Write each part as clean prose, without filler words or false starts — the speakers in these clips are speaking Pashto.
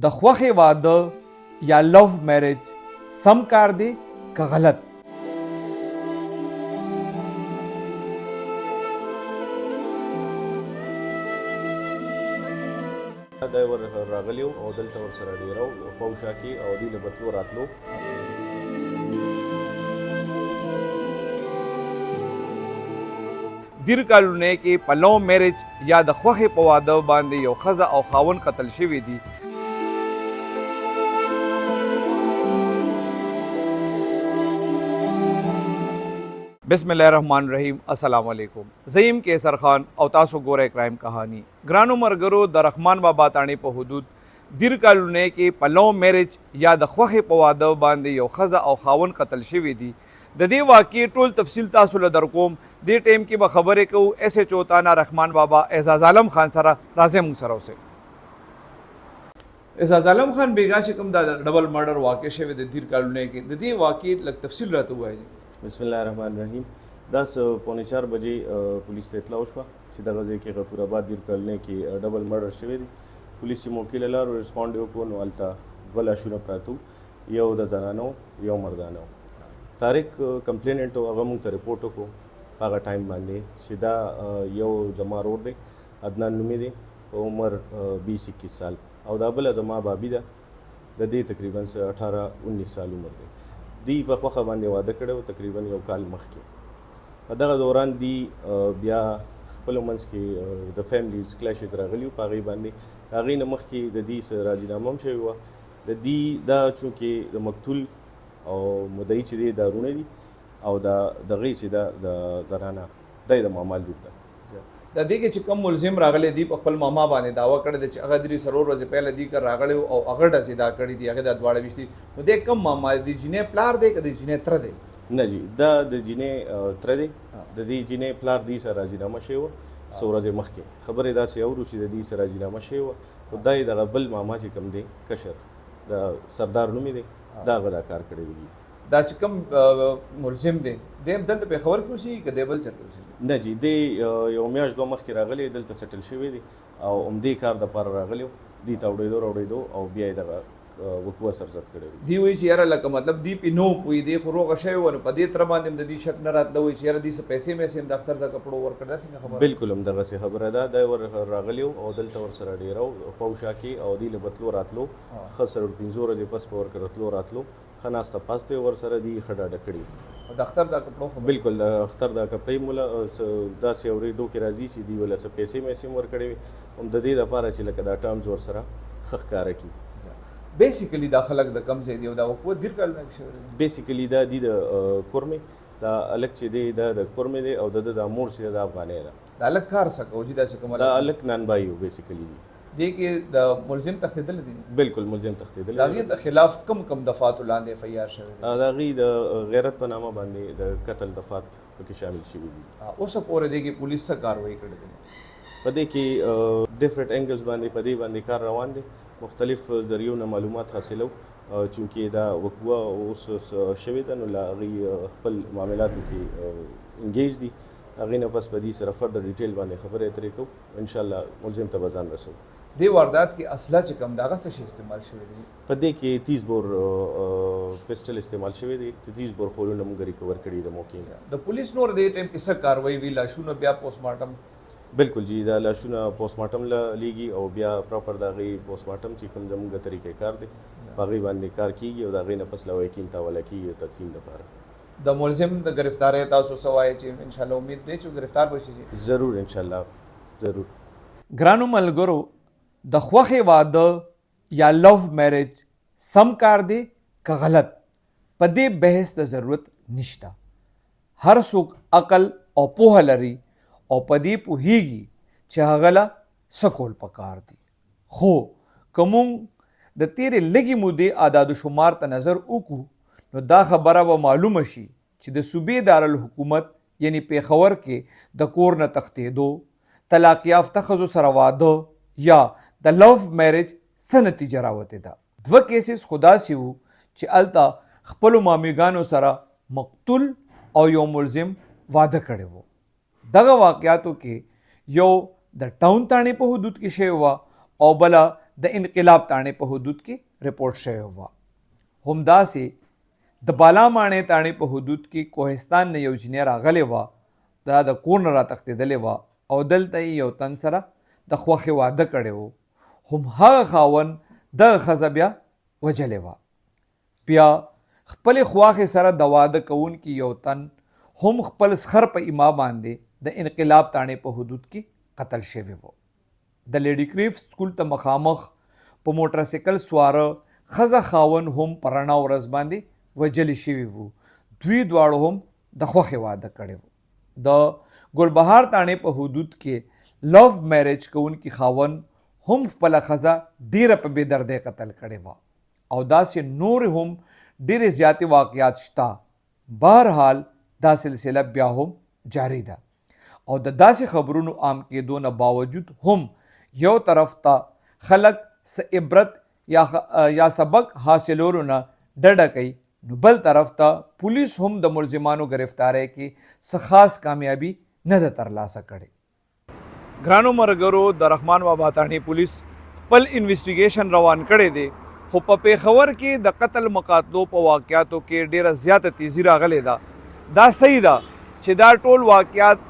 د خوښې واده یا لو میرج سم کار دی که غلط؟ دا ور راغلیو او دلته ورسره ډیرو خوشا کې او دی له بتلو راتلو. دیر کالونه کې په لو میرج یا د خوښې په واده باندې یو ښځه او خاوند قتل شوي دي. بسم الله الرحمن الرحیم. السلام علیکم. زیم کیسر خان او تاسو ګورئ کرائم کہانی. ګرانو مرګرو، د رحمان بابا تاڼې په حدود دیر کالونه کې په لو میرج یا د خوښې په واده باندې یو ښځه او خاوند قتل شوي دي. د دې واقعې ټول تفصیل تاسو له درکوم. دې ټیم کې به خبرې کوو ایس ایچ او تانا رحمان بابا اعزاز عالم خان سره. راځئ موږ سره اوسئ. اعزاز عالم خان بیګا چې کوم دا ډبل مرډر واقع شوی د دیر کالونه کې، د دې واقعې لږ تفصیل راته ووایئ. بسم الله الرحمن الرحیم. دا 3:45 بجې پولیس ته اطلاع وشوه چې دغه ځای کې غفور آباد دیر کالونه کې ډبل مرډر شوی دی. پولیس چې موقع له لارو ریسپونډ وکړو نو هلته دوه لاشونه پراته وو، یو د زنانه یو مردانه و. طارق کمپلیننټ و، هغه موږ ته رپورټ وکړو په هغه ټایم باندې چې دا یو زما رور دی، عدنان نومې دی، په عمر 20-21 سال، او دا بله زما بابي ده، د دې تقریبا 18-19 سال عمر دی. دی په خوښه باندې واده کړی و تقریبا یو کال مخکې. په دغه دوران دی بیا خپلو منځ کې د فیملیز کلیشز راغلي وو په هغې باندې. د هغې نه مخکې د دې څه راضینامه هم شوې وه. د دې دا چونکې د مقتول او مدعي چې دی دا رونه دي او د دغې چې ده د زنانه دی د ماما لور ده. د دې کې چې کوم ملزم راغلی دی په خپل ماما باندې دعوه کړې ده چې هغه درې څلور ورځې پهله دې کار راغلی او هغه ډزې دا کړي دي، هغې دا دواړه ویشتي. نو دې کوم ماما دی؟ جینۍ پلار دی که د جینۍ تره دی؟ نه جی، دا د جینۍ تره دی. د دې جینۍ پلار دې سره راضینامه شوی وه څو ورځې مخکې. خبرې داسې اورو چې د دې سره راضینامه شوی وه، خو دا یې دغه بل ماما چې کوم دی کشر د سردار نومې دی، دا هغه دا کار کړی دی. دا چې کوم ملزم دی دی هم دلته پېښور کې اوسېږي که دی بل چېرته اوسېږي؟ نه جی، دی یو میاشت دوه مخکې راغلی، دلته سیټل شوی دی او همدې کار دپاره راغلی و. دې ته اوړېدو او بیا یې دغه وقوع سرزد کړی وي. دی وایي چې یاره لکه مطلب دی پې نه پوهي، دی خو روغه شوې وه، نو په دې تره باندې هم د دې شک نه راتله. وایي چې یاره دې څه پیسې میسې هم د اختر د کپړو ورکړه. دا څنګه خبره؟ بلکل همدغسې خبره ده. دی ور راغلی او دلته ورسره ډېره خوشا کې او دی له بتلو راتلو، ښه 15 ورځې پس په ورکه راتلو ښه ناسته پاسته یې ورسره دي ښه ډاډه کړي. د اختر د کپړو خبره؟ بلکل د اختر د کپړې موله داسې اورېدو کې راځي چې دی وله څه پیسې میسې هم ورکړې وي، هم د دې دپاره چې لکه دا ټرمز ورسره ښه ښکاره کړي. بیسیکلی دا خلک د کم ځای دی او دا وقوع دیر کالونه کې شوی دی؟ بیسیکلی دا دی د کورمې، دا هلک چې دی دا د کورمې دی او د ده دا مور چې ده د افغانۍ ده. دا هلک کار څه کوي چې دا چې کوم دا هلک نانبایي و بیسیکلی. دې کې د ملزم تښتېدلی دی؟ بلکل ملزم تښتېدلی. د هغې د خلاف کم دفعاتو لاندې اف آی آر شوی دی؟ د هغې د غیرت په نامه باندې د قتل دفعات پکې شامل شوي دي. اوسه پورې دې کې پولیس څه کاروایي کړې ده؟ په دې کې ډفرنټ انګلز باندې په دې باندې کار روان دی. مختلف ذریعو نه معلومات حاصلو چونکې دا وقوع اوس شوې ده، نو له هغې خپل معاملاتو کې انګیج دي. هغې نه پس په دې سره فردر ډیټیل باندې خبرې اترې کوو، انشاءالله ملزم ته به ځان رسوو. دې واردات کې اسلحه چې کوم د هغه څه شی استعمال شوی دی؟ په دې کې 30 بور پسټل استعمال شوی دی. 30 بور خولونه موږ ریکور کړي د موقع نه. د پولیس نور دې ټایم کې څه کاروایي وي؟ لاشونه بیا پوسټ مارټم؟ بلکل جی، دا لاشونه پوسټ مارټم له لیږي او بیا پراپر د هغې پوسټ مارټم چې کوم زموږ د طریقې کار دی په هغې باندې کار کېږي او د هغې نه پس لوایقین ته حواله کېږي د تقسیم دپاره. د ملزم د ګرفتارۍ تاسو څه وایئ چې انشاءالله امید دی چې ګرفتار به شي؟ ضرور انشاءالله ضرور. ګرانو ملګرو، د خوښې واده یا لو میرج سم کار دی که غلط؟ په دې بحث د ضرورت نشته. هر څوک عقل او پوهه لري او په دې پوهیږي چې هغه له څه کول پکار دي. خو که موږ د تیرې لږې مودې اعداد و شمار ته نظر وکړو نو دا خبره به معلومه شي چې د صوبې دارالحکومت یعنی پېښور کې د کور نه تښتېدو، طلاق یافته ښځو سره واده یا د لو میرج څه نتیجه راوتې ده. 2 کیسز خو داسې وو چې هلته خپلو مامیګانو سره مقتول او یو ملزم واده کړی و. دغه واقعاتو کې یو د ټاون تاڼې په حدود کې شوې وه او بله د انقلاب تاڼې په حدود کې رپورټ شوی وه. همداسې د بالا ماڼۍ تاڼې په حدود کې کوهستان نه یو جنۍ راغلې وه. دا د کور نه راتښتېدلې وه او دلته یې یو تن سره د خوښې واده کړی و. هم هغه خاوند دغه ښځه بیا وجلې وه. بیا خپلې خواښې سره د واده کوونکي یو تن هم خپل سخر په ایما باندې د انقلاب تاڼې په حدود کې قتل شوی و. د لیډي کریف سکول ته مخامخ په موټرسایکل سواره ښځه خاوند هم په رڼا ورځ باندې وجلې شوي وو. دوی دواړو هم د خوښې واده کړی و. د ګلبهار تاڼې په حدود کې لو میرج کوونکي خاوند هم خپله ښځه ډیره په بې دردۍ قتل کړې وه او داسې نور هم ډیرې زیاتې واقعات شته. بهرحال دا سلسله بیا هم جاری ده او د داسې خبرونو عام کېدو نه باوجود هم یو طرف ته خلک څه عبرت یا سبق حاصلولو نه ډډه کوي، نو بل طرف ته پولیس هم د ملزمانو گرفتاری کې څه خاص کامیابی نه ده ترلاسه کړې. ګرانو مرګرو، د رحمان بابا تاڼې پولیس خپل انویسټیګیشن روان کړی دی، خو په پیښور کې د قتل مقاتلو په واقعاتو کې ډیره زیاته تیزی راغلی ده. دا صحیح ده چې دا ټول واقعات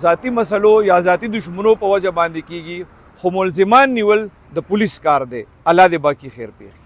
ذاتی مسلو یا ذاتی دشمنو په وجه باندې کیږي، خو ملزمان نیول د پولیس کار دی. الله دې باقي خیر پېښ.